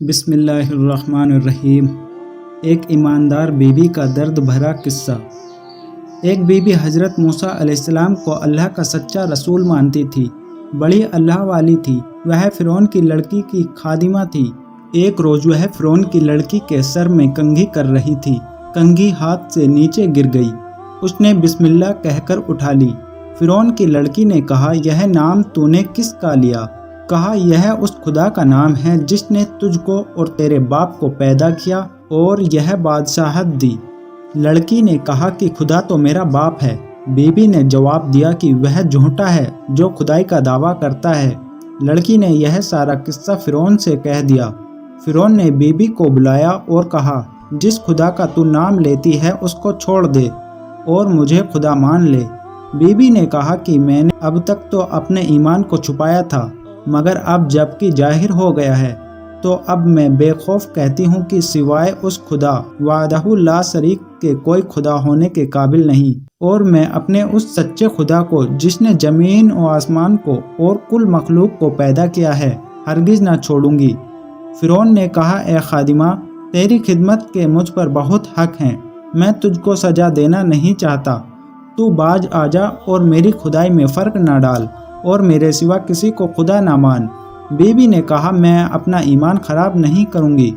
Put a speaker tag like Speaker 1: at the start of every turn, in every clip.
Speaker 1: بسم اللہ الرحمن الرحیم۔ ایک ایماندار بیوی کا درد بھرا قصہ۔ ایک بیوی حضرت موسیٰ علیہ السلام کو اللہ کا سچا رسول مانتی تھی، بڑی اللہ والی تھی۔ وہ فرعون کی لڑکی کی خادمہ تھی۔ ایک روز وہ فرعون کی لڑکی کے سر میں کنگھی کر رہی تھی۔ کنگھی ہاتھ سے نیچے گر گئی۔ اس نے بسم اللہ کہہ کر اٹھا لی۔ فرعون کی لڑکی نے کہا، یہ نام تو نے کس کا لیا؟ کہا، یہ اس خدا کا نام ہے جس نے تجھ کو اور تیرے باپ کو پیدا کیا اور یہ بادشاہت دی۔ لڑکی نے کہا کہ خدا تو میرا باپ ہے۔ بیوی نے جواب دیا کہ وہ جھوٹا ہے جو خدائی کا دعویٰ کرتا ہے۔ لڑکی نے یہ سارا قصہ فرعون سے کہہ دیا۔ فرعون نے بیوی کو بلایا اور کہا، جس خدا کا تو نام لیتی ہے اس کو چھوڑ دے اور مجھے خدا مان لے۔ بیوی نے کہا کہ میں نے اب تک تو اپنے ایمان کو چھپایا تھا، مگر اب جب کہ ظاہر ہو گیا ہے تو اب میں بے خوف کہتی ہوں کہ سوائے اس خدا وحدہ لا شریک کے کوئی خدا ہونے کے قابل نہیں، اور میں اپنے اس سچے خدا کو جس نے زمین و آسمان کو اور کل مخلوق کو پیدا کیا ہے ہرگز نہ چھوڑوں گی۔ فرعون نے کہا، اے خادمہ، تیری خدمت کے مجھ پر بہت حق ہیں، میں تجھ کو سزا دینا نہیں چاہتا، تو باز آ جا اور میری خدائی میں فرق نہ ڈال اور میرے سوا کسی کو خدا نہ مان۔ بیوی نے کہا، میں اپنا ایمان خراب نہیں کروں گی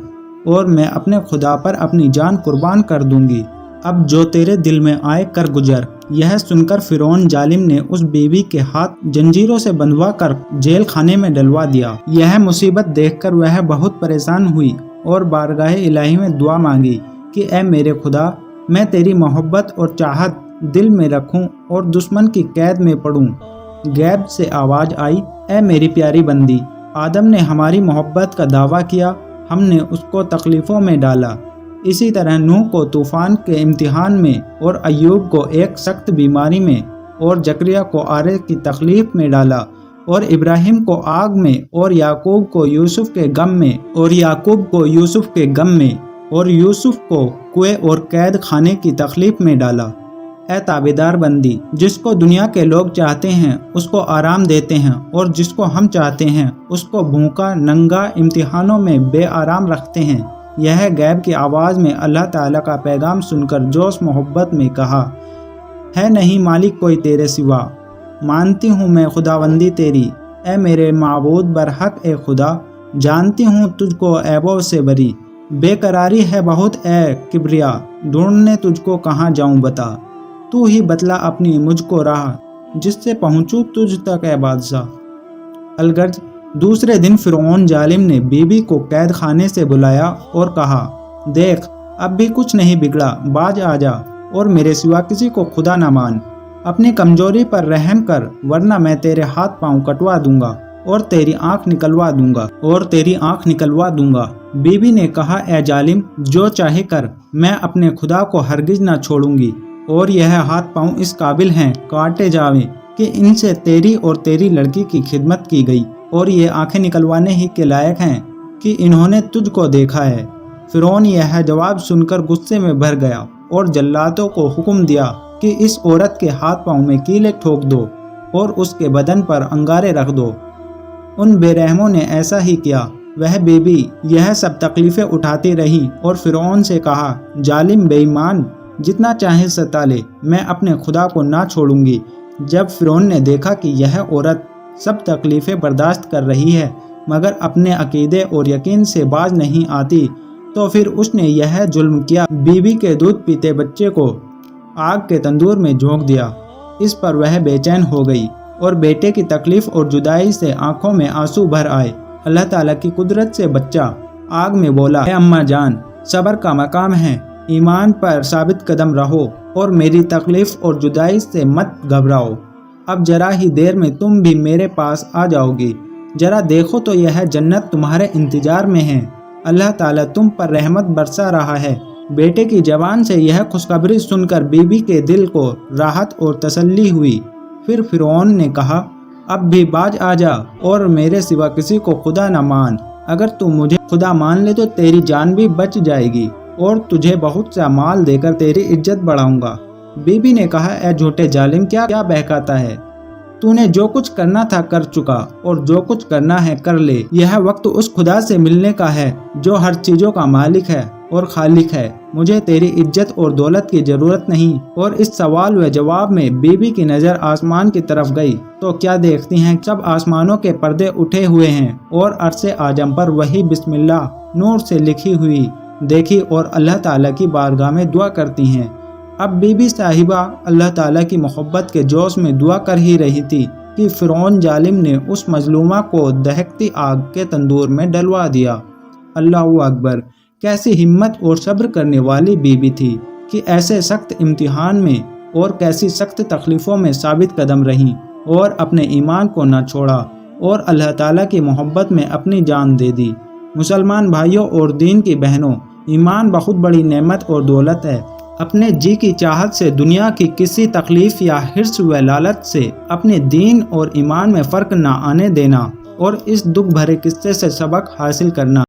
Speaker 1: اور میں اپنے خدا پر اپنی جان قربان کر دوں گی۔ اب جو تیرے دل میں آئے کر گزر۔ یہ سن کر فرعون ظالم نے اس بیوی کے ہاتھ جنجیروں سے بندھوا کر جیل خانے میں ڈلوا دیا۔ یہ مصیبت دیکھ کر وہ بہت پریشان ہوئی اور بارگاہ الہی میں دعا مانگی کہ اے میرے خدا، میں تیری محبت اور چاہت دل میں رکھوں اور دشمن کی قید میں پڑوں۔ غیب سے آواز آئی، اے میری پیاری بندی، آدم نے ہماری محبت کا دعویٰ کیا، ہم نے اس کو تکلیفوں میں ڈالا۔ اسی طرح نوح کو طوفان کے امتحان میں اور ایوب کو ایک سخت بیماری میں اور زکریا کو آرے کی تکلیف میں ڈالا، اور ابراہیم کو آگ میں اور یعقوب کو یوسف کے غم میں اور یوسف کو کنویں اور قید خانے کی تکلیف میں ڈالا۔ اے تابعدار بندی، جس کو دنیا کے لوگ چاہتے ہیں اس کو آرام دیتے ہیں، اور جس کو ہم چاہتے ہیں اس کو بھوکا ننگا امتحانوں میں بے آرام رکھتے ہیں۔ یہ غیب کی آواز میں اللہ تعالیٰ کا پیغام سن کر جوش محبت میں کہا، ہے نہیں مالک کوئی تیرے سوا، مانتی ہوں میں خداوندی تیری، اے میرے معبود برحق اے خدا، جانتی ہوں تجھ کو عیبوں سے بری، بے قراری ہے بہت اے کبریا، ڈھونڈنے تجھ کو کہاں جاؤں بتا، تو ہی بتلا اپنی مجھ کو راہ، جس سے پہنچوں تجھ تک اے بادشاہ۔ الغرض دوسرے دن فرعون ظالم نے بیوی کو قید خانے سے بلایا اور کہا، دیکھ اب بھی کچھ نہیں بگڑا، باز آ جا اور میرے سوا کسی کو خدا نہ مان، اپنی کمزوری پر رحم کر، ورنہ میں تیرے ہاتھ پاؤں کٹوا دوں گا اور تیری آنکھ نکلوا دوں گا۔ بیوی نے کہا، اے ظالم، جو چاہے کر، میں اپنے خدا کو ہرگز نہ چھوڑوں گی، اور یہ ہاتھ پاؤں اس قابل ہیں کاٹے جاویں کہ ان سے تیری اور تیری لڑکی کی خدمت کی گئی، اور یہ آنکھیں نکلوانے ہی کے لائق ہیں کہ انہوں نے تجھ کو دیکھا ہے۔ فرعون یہ جواب سن کر غصے میں بھر گیا اور جلادوں کو حکم دیا کہ اس عورت کے ہاتھ پاؤں میں کیلیں ٹھوک دو اور اس کے بدن پر انگارے رکھ دو۔ ان بے رحموں نے ایسا ہی کیا۔ وہ بیوی یہ سب تکلیفیں اٹھاتی رہی اور فرعون سے کہا، ظالم بے ایمان، جتنا چاہے ستا لے، میں اپنے خدا کو نہ چھوڑوں گی۔ جب فرعون نے دیکھا کہ یہ عورت سب تکلیفیں برداشت کر رہی ہے مگر اپنے عقیدے اور یقین سے باز نہیں آتی، تو پھر اس نے یہ ظلم کیا، بیوی کے دودھ پیتے بچے کو آگ کے تندور میں جھونک دیا۔ اس پر وہ بے چین ہو گئی اور بیٹے کی تکلیف اور جدائی سے آنکھوں میں آنسو بھر آئے۔ اللہ تعالیٰ کی قدرت سے بچہ آگ میں بولا، اے اماں جان، صبر کا مقام ہے، ایمان پر ثابت قدم رہو اور میری تکلیف اور جدائی سے مت گھبراؤ۔ اب ذرا ہی دیر میں تم بھی میرے پاس آ جاؤ گی، ذرا دیکھو تو یہ جنت تمہارے انتظار میں ہے، اللہ تعالیٰ تم پر رحمت برسا رہا ہے۔ بیٹے کی زبان سے یہ خوشخبری سن کر بیوی کے دل کو راحت اور تسلی ہوئی۔ پھر فرعون نے کہا، اب بھی باز آ جا اور میرے سوا کسی کو خدا نہ مان، اگر تم مجھے خدا مان لے تو تیری جان بھی بچ جائے گی اور تجھے بہت سا مال دے کر تیری عزت بڑھاؤں گا۔ بیوی نے کہا، اے جھوٹے ظالم، کیا بہکاتا ہے؟ تو نے جو کچھ کرنا تھا کر چکا اور جو کچھ کرنا ہے کر لے۔ یہ وقت اس خدا سے ملنے کا ہے جو ہر چیزوں کا مالک ہے اور خالق ہے۔ مجھے تیری عزت اور دولت کی ضرورت نہیں۔ اور اس سوال و جواب میں بی بی کی نظر آسمان کی طرف گئی تو کیا دیکھتی ہیں سب آسمانوں کے پردے اٹھے ہوئے ہیں اور عرش اعظم پر وہی بسم اللہ نور سے لکھی ہوئی دیکھی اور اللہ تعالیٰ کی بارگاہ میں دعا کرتی ہیں۔ اب بی بی صاحبہ اللہ تعالیٰ کی محبت کے جوش میں دعا کر ہی رہی تھی کہ فرعون ظالم نے اس مظلومہ کو دہکتی آگ کے تندور میں ڈلوا دیا۔ اللہ اکبر! کیسی ہمت اور صبر کرنے والی بی بی تھی کہ ایسے سخت امتحان میں اور کیسی سخت تکلیفوں میں ثابت قدم رہیں اور اپنے ایمان کو نہ چھوڑا اور اللہ تعالیٰ کی محبت میں اپنی جان دے دی۔ مسلمان بھائیوں اور دین کی بہنوں، ایمان بہت بڑی نعمت اور دولت ہے۔ اپنے جی کی چاہت سے دنیا کی کسی تکلیف یا حرص و لالچ سے اپنے دین اور ایمان میں فرق نہ آنے دینا اور اس دکھ بھرے قصے سے سبق حاصل کرنا۔